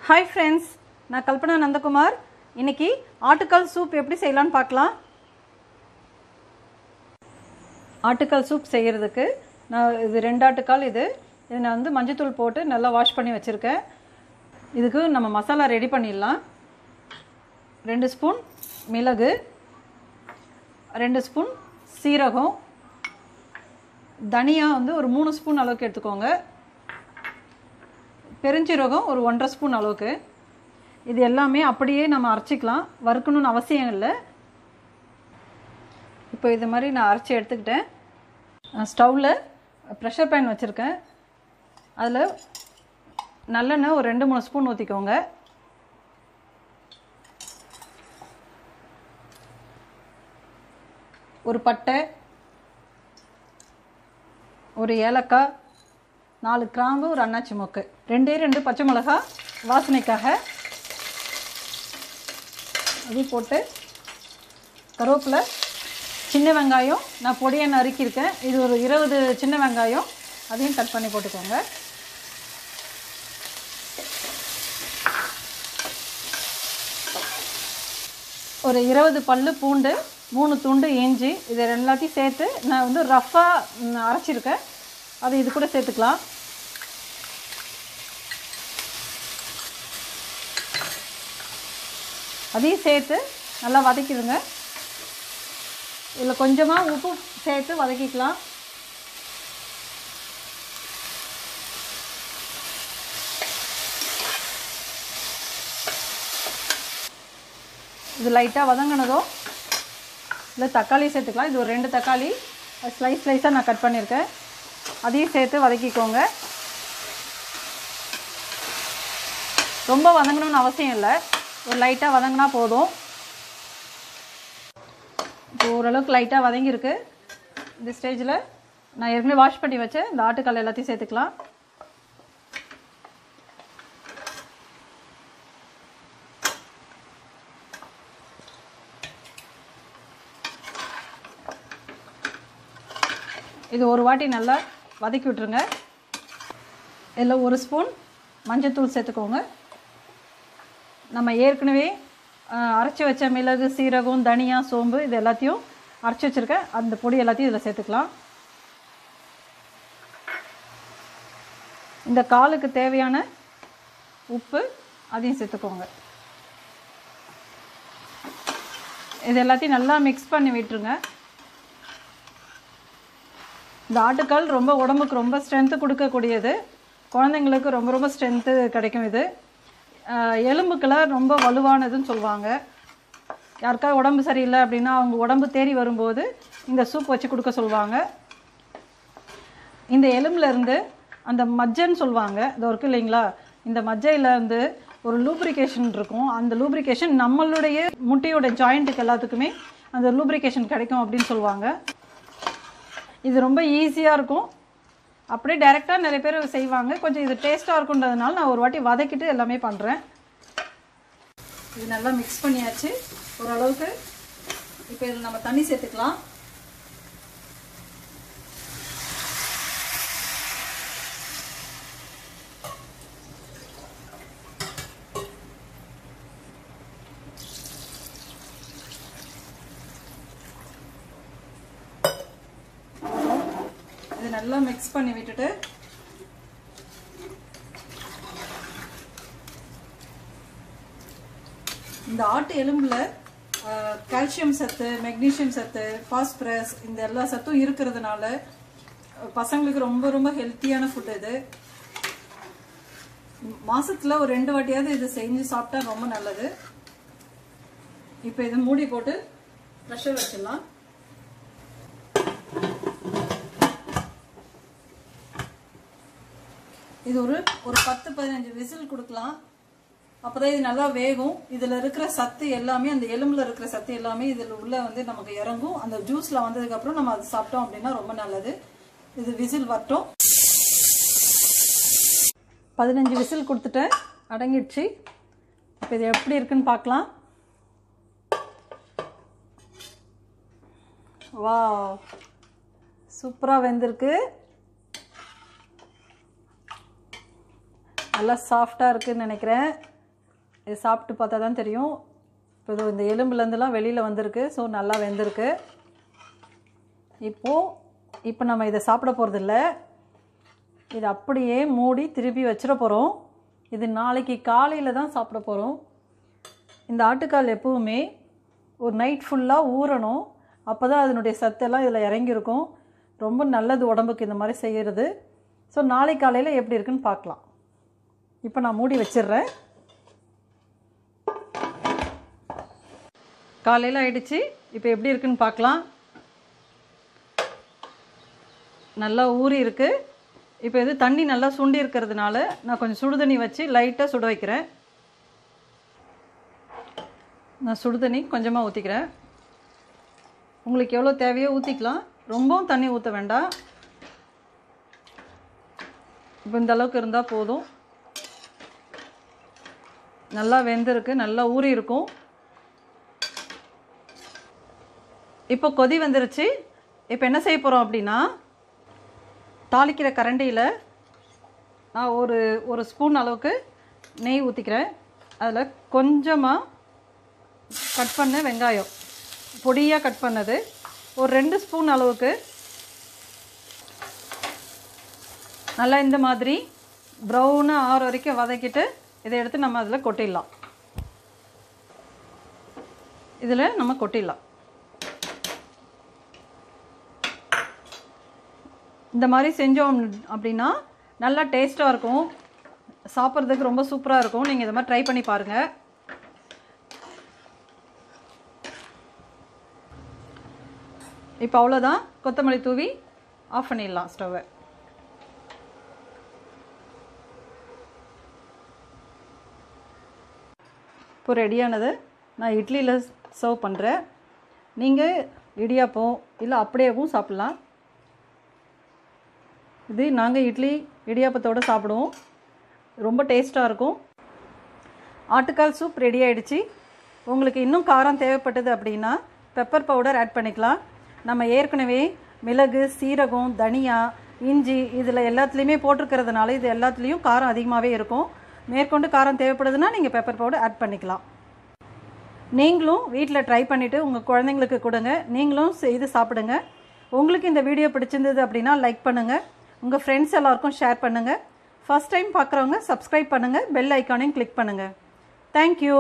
Hi friends, நான் கல்பனா நந்தகுமார். இன்றைக்கி ஆட்டுக்கால் சூப் எப்படி செய்யலான்னு பார்க்கலாம். ஆட்டுக்கால் சூப் செய்கிறதுக்கு நான் இது 2 ஆட்டுக்கால். இது நான் வந்து மஞ்சத்தூள் போட்டு நல்லா வாஷ் பண்ணி வச்சுருக்கேன். இதுக்கு நம்ம மசாலா ரெடி பண்ணிடலாம். 2 ஸ்பூன் மிளகு, 2 ஸ்பூன் சீரகம், தனியா வந்து ஒரு 3 ஸ்பூன் அளவுக்கு எடுத்துக்கோங்க. பெருஞ்சீரகம் ஒரு 1.5 ஸ்பூன் அளவுக்கு. இது எல்லாமே அப்படியே நம்ம அரைச்சிக்கலாம், வறுக்கணும்னு அவசியம் இல்லை. இப்போ இது மாதிரி நான் அரைச்சி எடுத்துக்கிட்டேன். ஸ்டவ்வில் ப்ரெஷர் பேன் வச்சுருக்கேன். அதில் நல்லெண்ணெய் ஒரு 2-3 ஸ்பூன் ஊற்றிக்கோங்க. ஒரு பட்டை, ஒரு ஏலக்காய், 4 கிராம்பு, ஒரு அன்னாச்சி மொக்கு, 2 பச்சை மிளகாய் வாசனைக்காக அது போட்டு, கருவேப்பிலை, சின்ன வெங்காயம் நான் பொடியை நறுக்கியிருக்கேன். இது ஒரு 20 சின்ன வெங்காயம், அதையும் கட் பண்ணி போட்டுக்கோங்க. ஒரு 20 பல்லு பூண்டு, 3 துண்டு இஞ்சி, இது எல்லாத்தையும் சேர்த்து நான் வந்து ரஃப்பாக அரைச்சிருக்கேன். அதை இது கூட சேர்த்துக்கலாம். அதையும் சேர்த்து நல்லா வதக்கிடுங்க. இதில் கொஞ்சமாக உப்பு சேர்த்து வதக்கிக்கலாம். இது லைட்டாக வதங்கினதும் இல்லை தக்காளி சேர்த்துக்கலாம். இது ஒரு 2 தக்காளி ஸ்லைஸாக நான் கட் பண்ணியிருக்கேன். அதையும் சேர்த்து வதக்கிக்கோங்க. ரொம்ப வதங்கணும்னு அவசியம் இல்லை, ஒரு லைட்டாக வதங்கினா போதும். இப்போ ஓரளவுக்கு லைட்டாக வதங்கியிருக்கு. இந்த ஸ்டேஜில் நான் ஏற்கனவே வாஷ் பண்ணி வச்சேன் இந்த ஆட்டுக்கால் எல்லாத்தையும் சேர்த்துக்கலாம். இது ஒரு வாட்டி நல்லா வதக்கி விட்டுருங்க. இதில் 1 ஸ்பூன் மஞ்சத்தூள் சேர்த்துக்கோங்க. நம்ம ஏற்கனவே அரைச்சி வச்ச மிளகு, சீரகம், தனியா, சோம்பு இது எல்லாத்தையும் அரைச்சி வச்சுருக்கேன். அந்த பொடி எல்லாத்தையும் இதில் சேர்த்துக்கலாம். இந்த காலுக்கு தேவையான உப்பு அதையும் சேர்த்துக்கோங்க. இது எல்லாத்தையும் நல்லா மிக்ஸ் பண்ணி விட்டுருங்க. இந்த ஆட்டுக்கால் ரொம்ப உடம்புக்கு ரொம்ப ஸ்ட்ரென்த்து கொடுக்கக்கூடியது. குழந்தைங்களுக்கு ரொம்ப ரொம்ப ஸ்ட்ரென்த்து கிடைக்கும். இது எலும்புக்கெல்லாம் ரொம்ப வலுவானதுன்னு சொல்லுவாங்க. யாருக்காவது உடம்பு சரியில்லை அப்படின்னா அவங்க உடம்பு தேறி வரும்போது இந்த சூப் வச்சு கொடுக்க சொல்லுவாங்க. இந்த எலும்புலேருந்து அந்த மஜ்ஜைன்னு சொல்லுவாங்க, இது இருக்குது இல்லைங்களா, இந்த மஜ்ஜையிலேருந்து ஒரு லூப்ரிகேஷன் இருக்கும். அந்த லூப்ரிகேஷன் நம்மளுடைய முட்டையோட ஜாயிண்ட்டுக்கு எல்லாத்துக்குமே அந்த லூப்ரிகேஷன் கிடைக்கும் அப்படின்னு சொல்லுவாங்க. இது ரொம்ப ஈஸியாக இருக்கும். அப்படியே டைரெக்டாக நிறைய பேர் செய்வாங்க. கொஞ்சம் இது டேஸ்ட்டாக இருக்குன்றதுனால நான் ஒரு வாட்டி வதக்கிட்டு எல்லாமே பண்ணுறேன். இது நல்லா மிக்ஸ் பண்ணியாச்சு ஓரளவுக்கு. இப்போ இதில் நம்ம தண்ணி சேர்த்துக்கலாம். இது நல்லா மிக்ஸ் பண்ணி விட்டுட்டு இந்த ஆட்டு எலும்பில் கால்சியம் சத்து, மெக்னீஷியம் சத்து, பாஸ்பரஸ் இந்த எல்லா சத்தும் இருக்கிறதுனால பசங்களுக்கு ரொம்ப ரொம்ப ஹெல்த்தியான ஃபுட் இது. மாதத்தில் ஒரு 2 வாட்டியாவது இது செஞ்சு சாப்பிட்டா ரொம்ப நல்லது. இப்போ இதை மூடி போட்டு ப்ரெஷர் வச்சிடலாம். இது ஒரு 10-15 விசில் கொடுக்கலாம். அப்போதான் இது நல்லா வேகும். இதில் இருக்கிற சத்து எல்லாமே, அந்த எலும்பில் இருக்கிற சத்து எல்லாமே இதில் உள்ள வந்து நமக்கு இறங்கும். அந்த ஜூஸில் வந்ததுக்கப்புறம் நம்ம அதை சாப்பிட்டோம் அப்படின்னா ரொம்ப நல்லது. இது விசில் வரட்டும். 15 விசில் கொடுத்துட்டேன், அடங்கிடுச்சு. இப்போ இது எப்படி இருக்குன்னு பார்க்கலாம். வா, சூப்பராக வெந்திருக்கு. நல்லா சாஃப்டாக இருக்குன்னு நினைக்கிறேன். இது சாப்பிட்டு பார்த்தா தான் தெரியும். இப்போ இந்த எலும்புலேருந்துலாம் வெளியில் வந்திருக்கு. ஸோ நல்லா வெந்திருக்கு. இப்போ நம்ம இதை சாப்பிட போகிறதில்ல. இது அப்படியே மூடி திருப்பி வச்சிட போகிறோம். இது நாளைக்கு காலையில் தான் சாப்பிட போகிறோம். இந்த ஆட்டுக்கால் எப்பவுமே ஒரு நைட் ஃபுல்லாக ஊறணும். அப்போ தான் அதனுடைய சத்தெல்லாம் இதில் இறங்கியிருக்கும். ரொம்ப நல்லது உடம்புக்கு இந்த மாதிரி செய்கிறது. ஸோ நாளைக்கு காலையில் எப்படி இருக்குன்னு பார்க்கலாம். இப்போ நான் மூடி வச்சிடுறேன். காலையில் ஆயிடுச்சு. இப்போ எப்படி இருக்குன்னு பார்க்கலாம். நல்லா ஊறி இருக்குது. இப்போ இது தண்ணி நல்லா சுண்டி இருக்கிறதுனால நான் கொஞ்சம் சுடுதண்ணி வச்சு லைட்டாக சுட வைக்கிறேன். நான் சுடுதண்ணி கொஞ்சமாக ஊற்றிக்கிறேன். உங்களுக்கு எவ்வளோ தேவையோ ஊற்றிக்கலாம். ரொம்பவும் தண்ணி ஊற்ற வேண்டாம். இப்போ இந்த அளவுக்கு இருந்தால் போதும். நல்லா வெந்திருக்கு, நல்லா ஊறி இருக்கும். இப்போ கொதி வந்துருச்சு. இப்போ என்ன செய்ய போகிறோம் அப்படின்னா, தாளிக்கிற கரண்டியில் நான் ஒரு ஸ்பூன் அளவுக்கு நெய் ஊற்றிக்கிறேன். அதில் கொஞ்சமாக கட் பண்ண வெங்காயம் பொடியாக கட் பண்ணது ஒரு 2 ஸ்பூன் அளவுக்கு நல்லா இந்த மாதிரி ப்ரௌனாக ஆற வரைக்கும் வதக்கிட்டு இதை எடுத்து நம்ம அதில் கொட்டிடலாம். இதில் நம்ம கொட்டிடலாம். இந்த மாதிரி செஞ்சோம் அப்படின்னா நல்லா டேஸ்ட்டாக இருக்கும். சாப்பிட்றதுக்கு ரொம்ப சூப்பராக இருக்கும். நீங்கள் இதை மாதிரி ட்ரை பண்ணி பாருங்கள். இப்போ அவ்வளோதான். கொத்தமல்லி தூவி ஆஃப் பண்ணிடலாம் ஸ்டவ்வை. இப்போ ரெடியானது நான் இட்லியில் சர்வ் பண்ணுறேன். நீங்கள் இடியாப்பம் இல்லை அப்படியேவும் சாப்பிட்லாம். இது நாங்கள் இட்லி இடியாப்பத்தோடு சாப்பிடுவோம். ரொம்ப டேஸ்ட்டாக இருக்கும். ஆட்டுக்கால் சூப் ரெடி ஆகிடுச்சு. உங்களுக்கு இன்னும் காரம் தேவைப்பட்டது அப்படின்னா பெப்பர் பவுடர் ஆட் பண்ணிக்கலாம். நம்ம ஏற்கனவே மிளகு, சீரகம், தனியா, இஞ்சி இதில் எல்லாத்துலேயுமே போட்டிருக்கிறதுனால இது எல்லாத்துலேயும் காரம் அதிகமாகவே இருக்கும். மேற்கொண்டு காரம் தேவைப்படுதுன்னா நீங்கள் பெப்பர் பவுடர் ஆட் பண்ணிக்கலாம். நீங்களும் வீட்டில் ட்ரை பண்ணிவிட்டு உங்கள் குழந்தைங்களுக்கு கொடுங்க. நீங்களும் செய்து சாப்பிடுங்க. உங்களுக்கு இந்த வீடியோ பிடிச்சிருந்தது அப்படின்னா லைக் பண்ணுங்கள். உங்கள் ஃப்ரெண்ட்ஸ் எல்லாருக்கும் ஷேர் பண்ணுங்கள். ஃபர்ஸ்ட் டைம் பார்க்குறவங்க சப்ஸ்கிரைப் பண்ணுங்கள். பெல் ஐக்கானையும் கிளிக் பண்ணுங்கள். தேங்க்யூ.